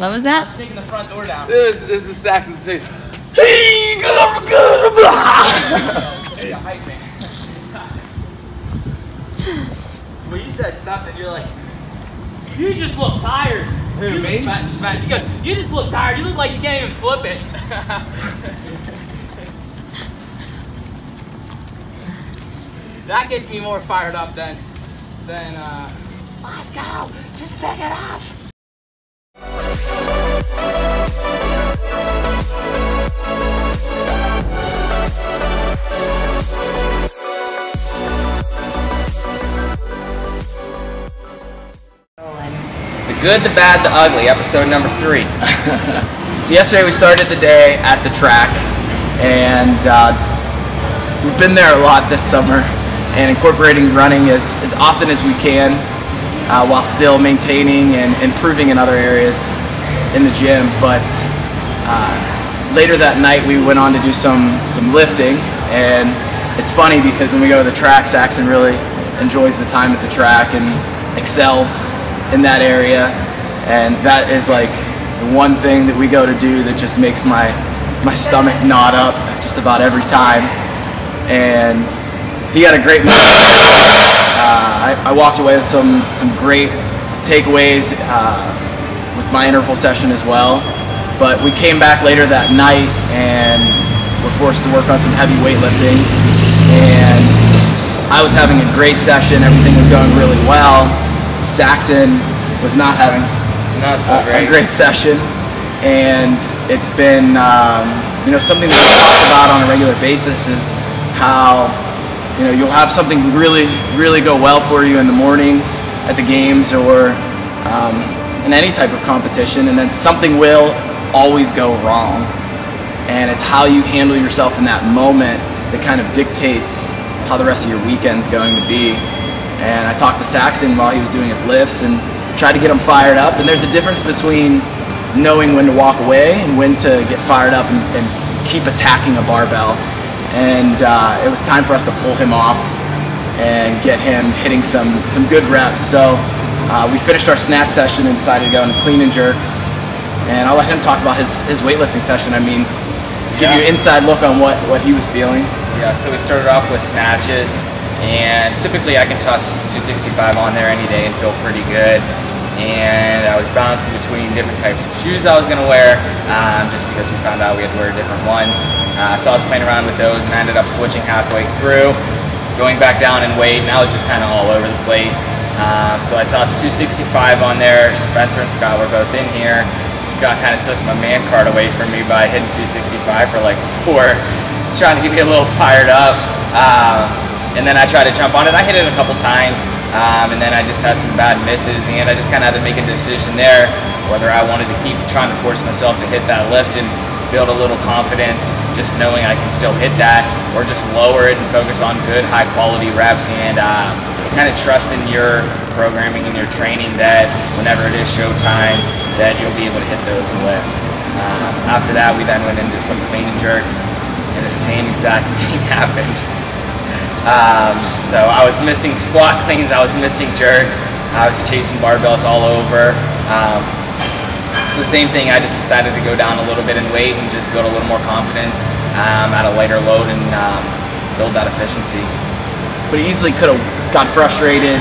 What was that? I was taking the front door down. This is Saxon saying, When you said something, you're like, you just look tired. Who, me? Spence. He goes, you just look tired. You look like you can't even flip it. That gets me more fired up than let's go, just pick it up. The Good, the Bad, the Ugly, episode number 3. So yesterday we started the day at the track, and we've been there a lot this summer and incorporating running as often as we can while still maintaining and improving in other areas in the gym. But later that night we went on to do some lifting, and it's funny because when we go to the track, Saxon really enjoys the time at the track and excels in that area, and that is like the one thing that we go to do that just makes my stomach knot up just about every time. And he had a great moment. I walked away with some great takeaways with my interval session as well. But we came back later that night and were forced to work on some heavy weightlifting. And I was having a great session. Everything was going really well. Saxon was not having a great session. And it's been something that we talk about on a regular basis is how you'll have something really go well for you in the mornings at the games or in any type of competition, and then something will always go wrong. And it's how you handle yourself in that moment that kind of dictates how the rest of your weekend's going to be. And I talked to Saxon while he was doing his lifts and tried to get him fired up. And there's a difference between knowing when to walk away and when to get fired up and keep attacking a barbell. And it was time for us to pull him off and get him hitting some good reps. So we finished our snatch session and decided to go into clean and jerks. And I'll let him talk about his weightlifting session. I mean, give you an inside look on what he was feeling. Yeah, so we started off with snatches, and typically I can toss 265 on there any day and feel pretty good. And I was bouncing between different types of shoes I was going to wear, just because we found out we had to wear different ones. So I was playing around with those, and I ended up switching halfway through, going back down in weight, and I was just kind of all over the place. So I tossed 265 on there. Spencer and Scott were both in here. Scott kind of took my man card away from me by hitting 265 for like 4, trying to get me a little fired up. And then I tried to jump on it. I hit it a couple times. And then I just had some bad misses, and I just kind of had to make a decision there whether I wanted to keep trying to force myself to hit that lift and build a little confidence just knowing I can still hit that, or just lower it and focus on good high quality reps and kind of trust in your programming and your training that whenever it is showtime that you'll be able to hit those lifts. After that we then went into some clean and jerks, and the same exact thing happened. So I was missing squat cleans, I was missing jerks, I was chasing barbells all over. So same thing, I just decided to go down a little bit in weight and just build a little more confidence at a lighter load and build that efficiency. But he easily could have got frustrated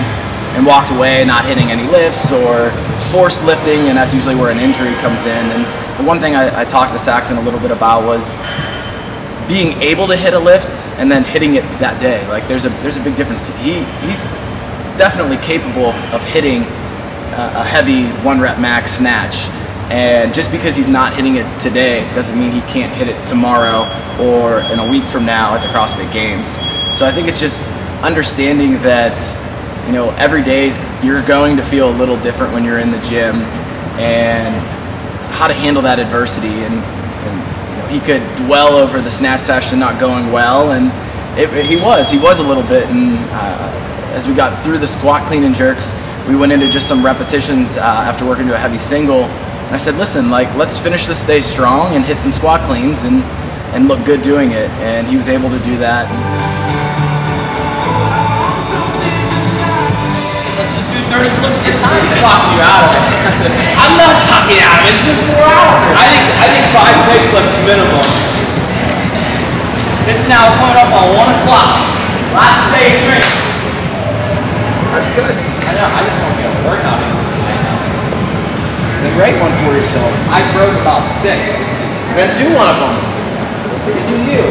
and walked away not hitting any lifts or forced lifting, and that's usually where an injury comes in. And the one thing I talked to Saxon a little bit about was being able to hit a lift and then hitting it that day. Like there's a big difference. He's definitely capable of hitting a heavy 1-rep max snatch, and just because he's not hitting it today doesn't mean he can't hit it tomorrow or in a week from now at the CrossFit Games. So I think it's just understanding that every day you're going to feel a little different when you're in the gym, and how to handle that adversity. And he could dwell over the snatch session not going well, and he was a little bit. And as we got through the squat, clean, and jerks, we went into just some repetitions after working to a heavy single. And I said, listen, let's finish this day strong and hit some squat cleans and look good doing it. And he was able to do that. Let's just do 30 flips per time. He's talking you out of it. I'm not talking out of it. It's been 4 hours. I think 5 pig flips minimum. It's now coming up on 1 o'clock. Last day of training. That's good. I know, I just want to get a workout in. Then write one for yourself. I broke about 6. Then do one of them. You can do you.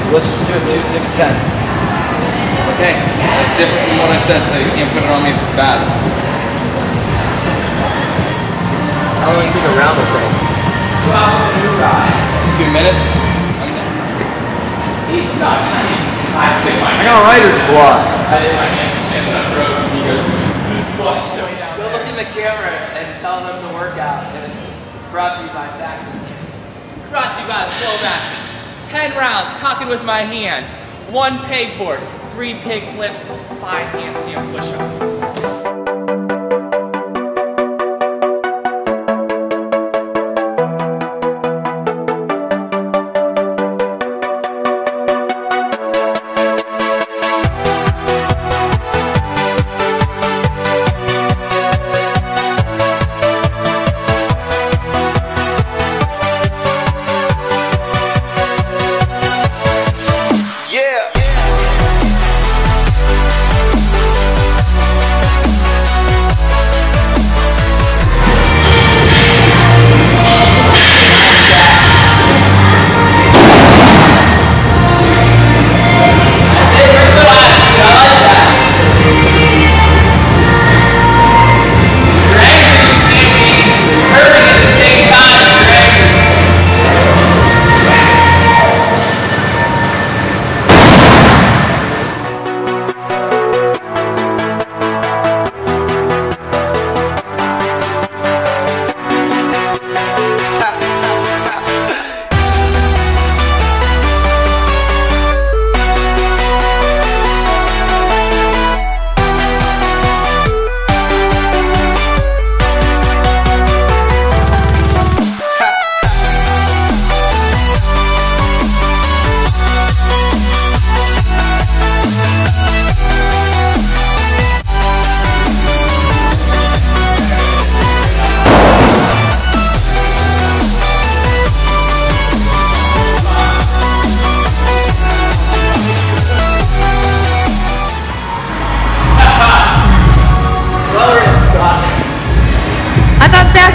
So let's just do it 2, 6, 10. Okay, that's different from what I said, so you can't put it on me if it's bad. How long do you think a round will take? 2 minutes. He's not trying. I got a writer's block. I did my hands stand up broke and he goes, this flush going down. Go look in the camera and tell them to work out. And it's brought to you by Saxon. Brought to you by the Flow Master. 10 rounds, talking with my hands. 1 pegboard, 3 pig flips, 5 handstand push-ups.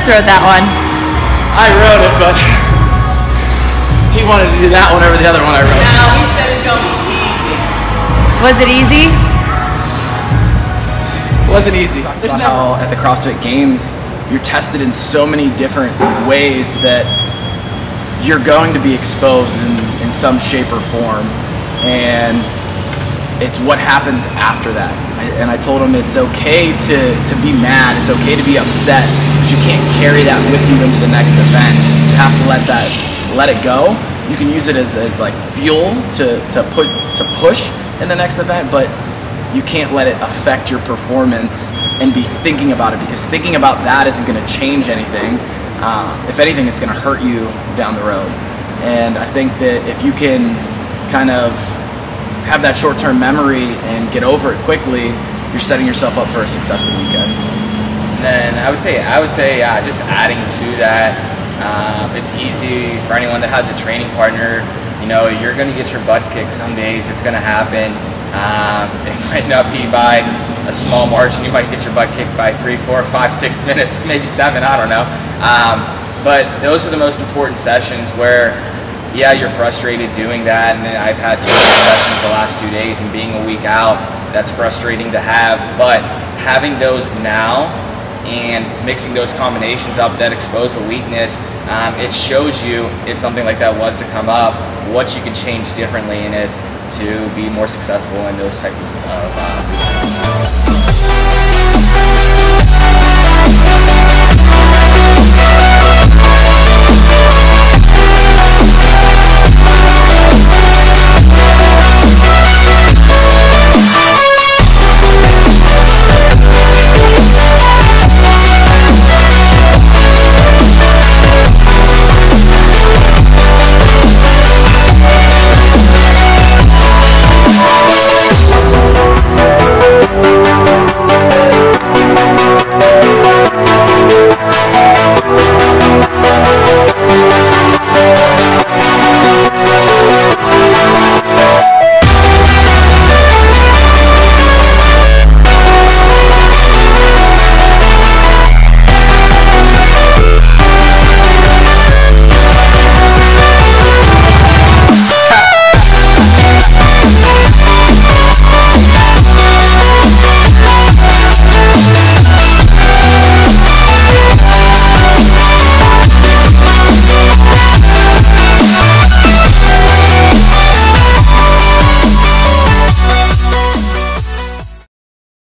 Wrote that one. I wrote it, but he wanted to do that one over the other one I wrote. No, he said it's going to be easy. Was it easy? It wasn't easy. About how at the CrossFit Games, you're tested in so many different ways that you're going to be exposed in some shape or form. And it's what happens after that. And I told him it's okay to be mad, it's okay to be upset, but you can't carry that with you into the next event. You have to let it go. You can use it as like fuel to push in the next event, but you can't let it affect your performance and be thinking about it, because thinking about that isn't going to change anything. If anything, it's going to hurt you down the road. And I think that if you can kind of have that short-term memory and get over it quickly, you're setting yourself up for a successful weekend. And then I would say, just adding to that, it's easy for anyone that has a training partner. You know, you're going to get your butt kicked some days. It's going to happen. It might not be by a small margin. You might get your butt kicked by 3, 4, 5, 6 minutes, maybe 7. I don't know. But those are the most important sessions where, yeah, you're frustrated doing that, and I've had 2 sessions the last 2 days, and being a week out, that's frustrating to have. But having those now and mixing those combinations up that expose a weakness, it shows you, if something like that was to come up, what you can change differently in it to be more successful in those types of